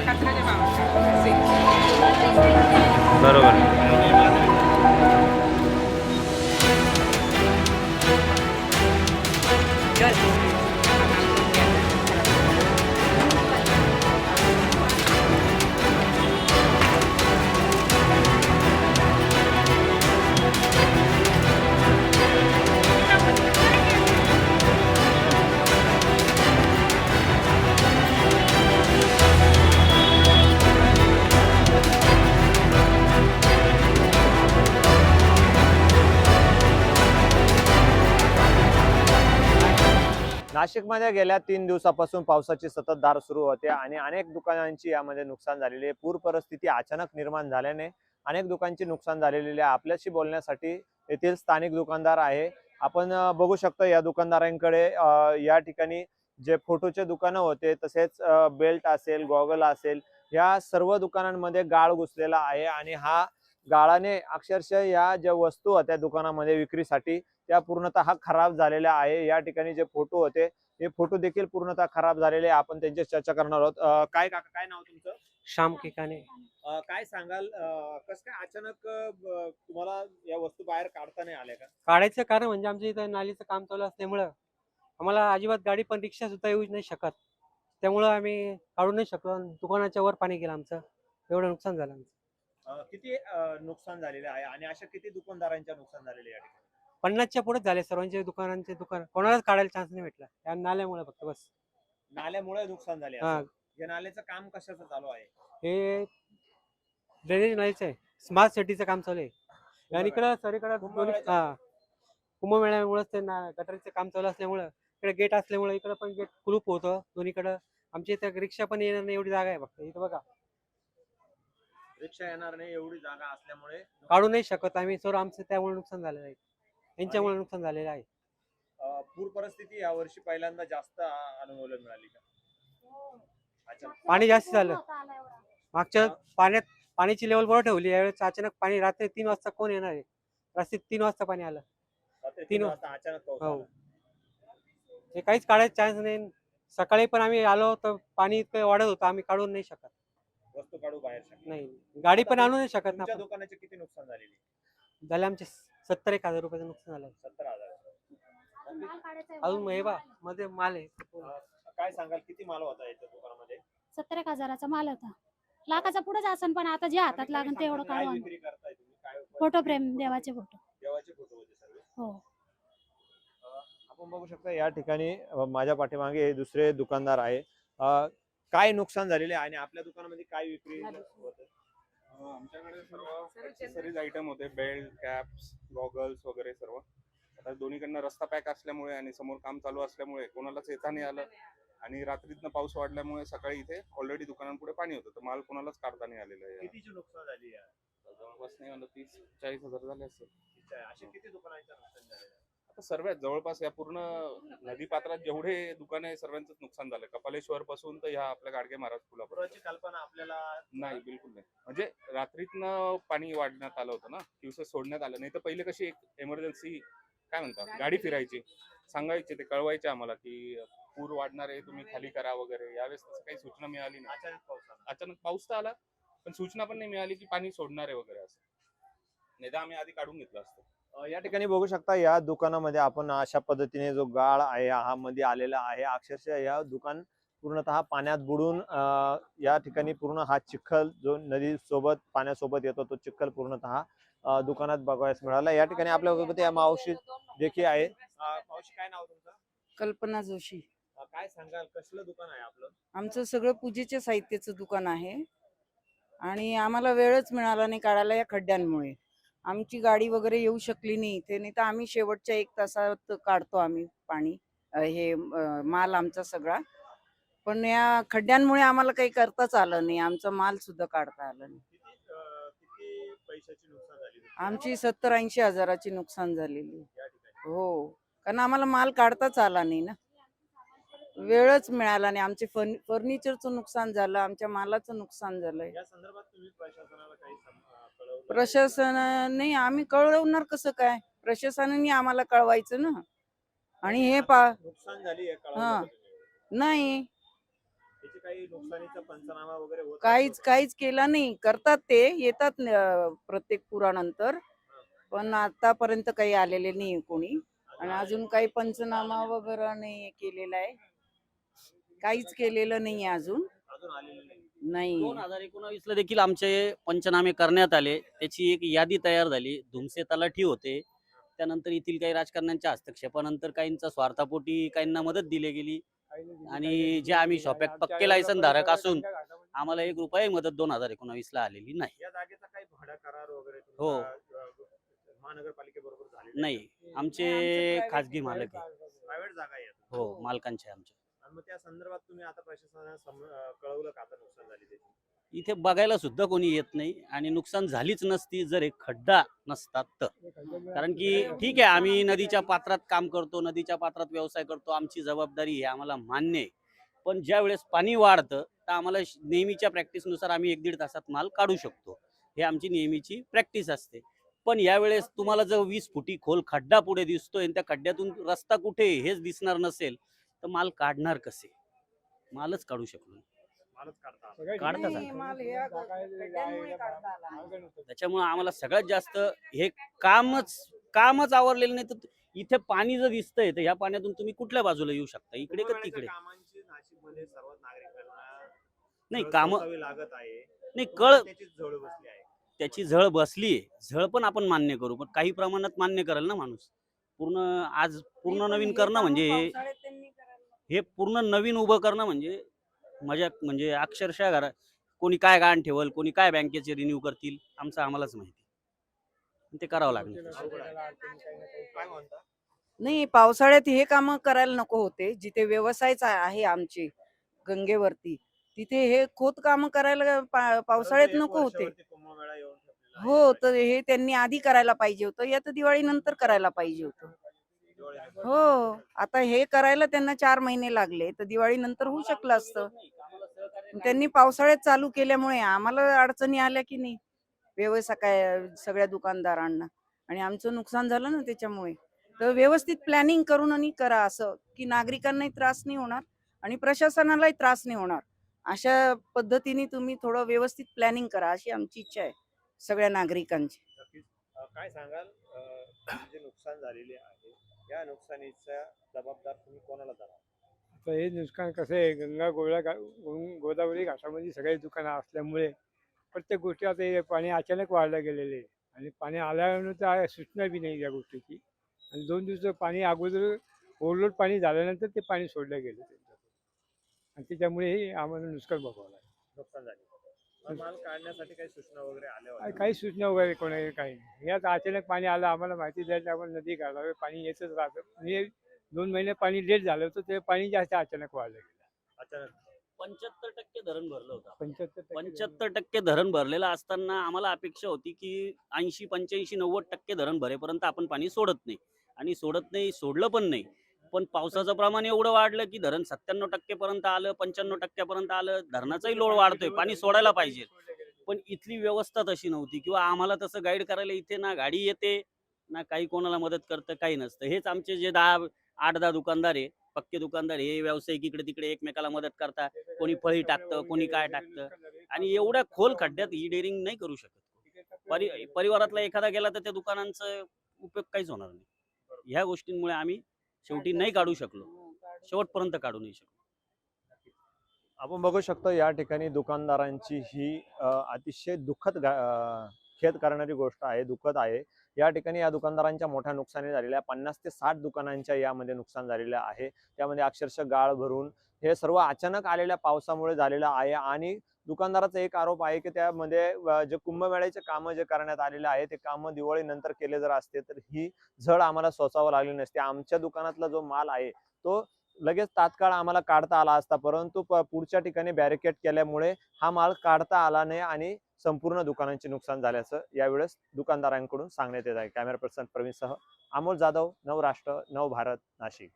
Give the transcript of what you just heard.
कचऱ्याच्या भावात बरोबर. नाशिकमध्ये गेल्या 3 दिवसापासून पावसाची संततधार सुरू होते आणि अनेक दुकानांची यामध्ये नुकसान झालेली आहे. पूर परिस्थिती अचानक निर्माण झाल्याने अनेक दुकानांचे नुकसान झालेले आहे. आपल्याशी बोलण्यासाठी येथील स्थानिक दुकानदार आहे. आपण बघू शकतो या दुकानदारांकडे या ठिकाणी जे फोटोचे दुकानं होते तसेच बेल्ट असेल, गॉगल असेल, या सर्व दुकानांमध्ये गाळ घुसलेला आहे आणि हा गाळाने अक्षरशः या ज्या वस्तू होत्या दुकानामध्ये विक्रीसाठी त्या पूर्णतः खराब झालेल्या आहे. या ठिकाणी जे फोटो होते हे फोटो देखील पूर्णतः खराब झालेले आहे. आपण त्यांची चर्चा करणार आहोत. काय काका, काय नाव तुमचं? श्याम केकाने. काय सांगाल, कसं काय अचानक तुम्हाला या वस्तू बाहेर काढता नाही आल्या का? काढायचं कारण म्हणजे आमच्या इथं नालीचं काम चालू असल्यामुळं आम्हाला अजिबात गाडी पण रिक्षा सुद्धा येऊ नाही शकत. त्यामुळं आम्ही काढू नाही शकलो. दुकानाच्या वर पाणी गेलं आमचं. एवढं नुकसान झालं आमचं. किती नुकसान झालेले आहे आणि अशा किती दुकानदारांच्या नुकसान झालेले या ठिकाणी? 50च्या पुढेच झाले सर्वांचे दुकानांचे. दुकान कोणालाच काढायला चान्स नाही भेटला या नाल्यामुळे फक्त बस. नाल्यामुळे नुकसान झाले हा. असं? या नाल्याचं काम कशाचं चालू आहे? हे ड्रेनेज नालीचं आहे. स्मार्ट सिटीचं काम चालू आहे आणि इकडं सरीकडे कुंभमेळ्यामुळेच ते गटारीचं काम चालू असल्यामुळं इकडे गेट असल्यामुळे इकडे पण गेट कुलूप होतं दोन्हीकडं. आमच्या इथं रिक्षा पण येणार नाही एवढी जागा आहे फक्त. इथं बघा रिक्षा येणार नाही एवढी जागा असल्यामुळे काढू नाही शकत आम्ही. सर आमचं त्यामुळे नुकसान झालेलं आहे. यांच्यामुळे नुकसान झालेलं आहे. पूर परिस्थिती या वर्षी पहिल्यांदा जास्त अनुभवायला मिळाली का? अच्छा. पाणी जास्त झालं. मागच्या पाण्याची लेवल बरोबर ठेवली. यावेळेस अचानक पाणी रात्री 3 वाजता कोण येणार आहे? रात्री 3 वाजता पाणी आलं. रात्री 3 वाजता अचानक पाऊस हो. आला. हे काहीच काढायचा चान्स नाही. सकाळी पण आम्ही आलो तर पाणी इतकं वाढत होतं आम्ही काढून नाही शकत. वस्तू काढू बाहेर शकत नाही, गाडी पण आणू नाही शकत ना तुमच्या आपण. दुकानाचे किती नुकसान झालेली? झाले आमचे 70-1,000 रुपयाचं नुकसान झालं. 70,000. अजून हे बा मध्ये माल आहे. काय सांगाल, किती माल होता याच्या दुकानामध्ये? 70,000चा माल होता. लाखाचा पुढेच असन पण आता जे हातात लागेल तेवढं काय काढू. विक्री करताय तुम्ही? काय फोटो फ्रेम, देवाचे फोटो. देवाचे फोटो होते सर्व? हो. आपण बघू शकता या ठिकाणी माझ्या पाठीमागे हे दुसरे दुकानदार आहे. काय नुकसान झालेले आणि आपल्या दुकानामध्ये काय विक्री होते? आमच्याकडे सर्व ॲक्सेसरीज आयटम होते. बेल्ट, कॅप्स, गॉगल्स वगैरे सर्व. आता दोन्हीकडनं रस्ता पॅक असल्यामुळे आणि समोर काम चालू असल्यामुळे कोणालाच येता नाही आलं आणि रात्रीतनं पाऊस वाढल्यामुळे सकाळी इथे ऑलरेडी दुकानांपुढे पाणी होतं तर माल कोणालाच काढता नाही आलेलं आहे. कितीची नुकसान झाली आहे? जवळपास नाही म्हणलं 30-40 हजार झाले असतील. असे किती दुकानांचं नुकसान झालेलं आहे? आता सर्वात जवळपास या पूर्ण नदी पात्रात जेवढे दुकान आहे सर्वांचंच नुकसान झालं. कपालेश्वर पासून तर ह्या आपल्या गाडगे महाराज पुलापर्यंत. पुराची कल्पना आपल्याला नाही, बिलकुल नाही. म्हणजे रात्रीतनं पाणी वाढण्यात आलं होतं ना, दिवसात सोडण्यात आलं नाही. तर पहिले कशी एक इमर्जन्सी काय म्हणतात गाडी फिरायची, सांगायचे ते कळवायचे आम्हाला की पूर वाढणार आहे तुम्ही खाली करा वगैरे. यावेळेस तसं काही सूचना मिळाली नाही. अचानक पाऊस तर आला पण सूचना पण नाही मिळाली की पाणी सोडणार आहे वगैरे असं. नाही तर आम्ही आधी काढून घेतलं असतं. या ठिकाणी बघू शकता या दुकानामध्ये आपण अशा पद्धतीने जो गाळ आहे हा मध्ये आलेला आहे. अक्षरशः या दुकान पूर्णतः पाण्यात बुडून या ठिकाणी पूर्ण हा चिखल जो नदी सोबत पाण्यासोबत येतो तो चिखल पूर्णतः दुकानात बघायला मिळाला. या ठिकाणी आपल्यासोबत या मावशी देखील आहे. मावशी, काय नाव तुमचं? कल्पना जोशी. काय सांगाल, कसलं दुकान आहे आपलं? आमचं सगळं पूजेच्या साहित्याचं दुकान आहे आणि आम्हाला वेळच मिळाला नाही काढायला या खड्ड्यांमुळे. आमची गाडी वगैरे येऊ शकली नाही इथे. नाही तर आम्ही शेवटच्या 1 तासात काढतो आम्ही पाणी हे माल आमचा सगळा. पण या खड्ड्यांमुळे आम्हाला काही करताच आलं नाही. आमचा माल सुद्धा काढता आलं नाही. किती पैशाची नुकसान झाली? आमची 70-80 हजाराची नुकसान झालेली. हो, कारण आम्हाला माल काढताच आला नाही ना, वेळच मिळाला नाही. आमचे फर्निचरचं नुकसान झालं, आमच्या मालाचं नुकसान झालंय. या संदर्भात तुम्ही प्रशासनाला काही कळवलं? प्रशासनाने आम्ही कळवणार कसं काय? प्रशासनाने आम्हाला कळवायचं ना. आणि हे नुकसान झाली आहे, हा. नाही, त्याची काही नुकसानीचा पंचनामा वगैरे होत काहीच केलं नाही. करतात ते, येतात प्रत्येक पुरानंतर, पण आतापर्यंत काही आलेले नाही कोणी. आणि अजून काही पंचनामा वगैरे नाही केलेला आहे, काहीच केलेलं नाही अजून. आलेलं नाही. नाही 2019 ला देखील आमचे पंचनामे करण्यात आले. त्याची एक यादी तयार झाली. धुमसे तलाठी होते. त्यानंतर येथील काही राजकारण्यांच्या हस्तक्षेपानंतर काहींचा स्वार्थापोटी काहींना मदत दिली गेली आणि जे आम्ही शॉप पक्के लायसन धारक असून आम्हाला 1 रुपया मदत 2019 ला आलेली नाही. या जागेचा काही भाडा करार वगैरे हो. महानगरपालिकेबरोबर झाले नाही, आमचे private खाजगी मालक आहे. प्रायव्हेट जागा आहे. हो, मालकांचे आमचे. आणि मग त्या संदर्भात तुम्ही आता प्रशासनाला कळवलं का आता नुकसान झाली त्याची? इथे बघायला सुद्धा कोणी येत नाही आणि नुकसान झालीच नसती जर एक खड्डा नसतात तर. कारण की ठीक आहे, आम्ही नदीच्या पात्रात काम करतो, नदीच्या पात्रात व्यवसाय करतो, आमची जबाबदारी आहे, आम्हाला मान्य आहे. पण ज्या वेळेस पाणी वाढतं तर आम्हाला नेहमीच्या प्रॅक्टिसनुसार आम्ही 1-1.5 तासात माल काढू शकतो. हे आमची नेहमीची प्रॅक्टिस असते. पण यावेळेस तुम्हाला जर 20 फुटी खोल खड्डा पुढे दिसतोय आणि त्या खड्ड्यातून रस्ता कुठे हेच दिसणार नसेल तर माल काढणार कसे? मालच काढू शकलो. मालच काढता काढतात नाही, माल ह्या खड्ड्यांमुळे काढता आला. त्याच्यामुळे आम्हाला सगळ्यात जास्त हे कामच आवरलेलं नाही. तर इथे पाणी जर दिसतंय तर ह्या पाण्यातून तुम्ही कुठल्या बाजूला येऊ शकता, इकडे का तिकडे? कामांची नाशिकमध्ये सर्वात नागरिकांना नाही काम सोसावी लागत आहे. नाही त्याची झोड बसली आहे. त्याची झळ बसलीये. झळ पण आपण मान्य करू, पण काही प्रमाणात मान्य करेल ना माणूस. पूर्ण नवीन करणं म्हणजे पावसाळ्यात त्यांनी करायला हे पूर्ण नवीन उभं करणं म्हणजे मजा, म्हणजे अक्षरशः घरात कोणी काय गहाण ठेवल, कोणी काय बँकेचे रिन्यू करतील, आम्हालाच माहिती. ते करावं लागणार. काय म्हणता? नाही, पावसाळ्यात हे काम करायला नको होते. जिथे व्यवसायच आहे आमचे गंगेवरती, तिथे हे खोद काम करायला पावसाळ्यात परंतु एक नको होते. वर्षावरती कुंभमेळा येऊन ठेपलेला आहे. हो, तर हे त्यांनी आधी करायला पाहिजे होतं, या तर दिवाळी नंतर करायला पाहिजे होतं. दिवाळीनंतर. हो, आता हे करायला त्यांना 4 महिने लागले, तर दिवाळी नंतर होऊ शकलं असतं. त्यांनी पावसाळ्यात चालू केल्यामुळे आम्हाला अडचणी आल्या की नाही, व्यवसाय काय सगळ्या दुकानदारांना, आणि आमचं नुकसान झालं ना त्याच्यामुळे. तर व्यवस्थित प्लॅनिंग करून आणि करा, असं की नागरिकांनाही त्रास नाही होणार आणि प्रशासनालाही त्रास नाही होणार. अशा पद्धतीने तुम्ही थोडं व्यवस्थित प्लॅनिंग करा, अशी आमची इच्छा आहे सगळ्या नागरिकांची. नक्कीच. काय सांगाल, जे नुकसान झालेले आहे या नुकसानीचा जबाबदार तुम्ही कोणाला धराल? तर हे नुकसान कसं आहे, गंगा गोदावरी घाटामध्ये सगळी दुकानं असल्यामुळे प्रत्येक गोष्टी आता हे पाणी अचानक वाढलं गेलेले आहे आणि पाणी आल्यानंतर सूचना बी नाही या गोष्टीची. आणि 2 दिवस पाणी अगोदर ओव्हरलोड पाणी झाल्यानंतर ते पाणी सोडलं गेलं त्यांच्याकडून आणि त्याच्यामुळे आम्हाला नुकसान भोगावं लागलं. नुकसान झाले. मग माल काढण्यासाठी काही सूचना वगैरे आल्या होत्या? काही सूचना वगैरे कोणाही काही नाही. यात अचानक पाणी आलं, आम्हाला माहिती द्यायला आपण नदी काढावे, पाणी येतच राहतं. म्हणजे 2 महिने पाणी लेट झालं होतं, ते पाणी जास्त अचानक वाढलं गेलं. अचानक 75% धरण भरलं होतं. 75% 75% धरण भरलेलं असताना आम्हाला अपेक्षा होती की 80, 85, 90% धरण भरेपर्यंत आपण पाणी सोडत नाही आणि सोडलं पण नाही. पण पावसाचं प्रमाण एवढं वाढलं की धरण 97% पर्यंत आलं, 95% पर्यंत आलं. धरणाचाही लोड वाढतोय, पाणी सोडायला पाहिजे. पण इथली व्यवस्था तशी नव्हती किंवा आम्हाला तसं गाईड करायला इथे ना गाडी येते ना काही कोणाला मदत करतं, काही नसतं. हेच आमचे जे 8-10 दुकानदार आहे, पक्के दुकानदार, हे व्यावसायिक इकडे तिकडे एकमेकाला मदत करतात. कोणी फळी टाकतं, कोणी काय टाकतं आणि एवढ्या खोल खड्ड्यात ही डेअरिंग नाही करू शकत. परिवारातला एखादा गेला तर त्या दुकानांचा उपयोग काहीच होणार नाही. ह्या गोष्टींमुळे आम्ही शेवटी नाही काढू शकलो, शेवटपर्यंत काढू नाही शकलो. आपण बघू शकतो या ठिकाणी दुकानदारांची ही अतिशय खेद करणारी गोष्ट आहे, दुःखद आहे. या ठिकाणी या दुकानदारांच्या मोठ्या नुकसानी झालेल्या 50 ते 60 दुकानांच्या यामध्ये नुकसान झालेलं आहे. त्यामध्ये अक्षरशः गाळ भरून हे सर्व अचानक आलेल्या पावसामुळे झालेलं आहे. आणि दुकानदाराचा एक आरोप आहे की त्यामध्ये जे कुंभमेळ्याचे कामं जे करण्यात आलेले आहे ते कामं दिवाळी नंतर केले जर असते तर ही झळ आम्हाला सोसावं लागली नसते. आमच्या दुकानातला जो माल आहे तो लगेच तात्काळ आम्हाला काढता आला असता, परंतु पुढच्या ठिकाणी बॅरिकेड केल्यामुळे हा माल काढता आला नाही आणि संपूर्ण दुकानांचे नुकसान झाल्याचं यावेळेस दुकानदारांकडून सांगण्यात येत आहे. कॅमेरा पर्सन प्रवीण सह अमोल जाधव, नवराष्ट्र, नवभारत, नाशिक.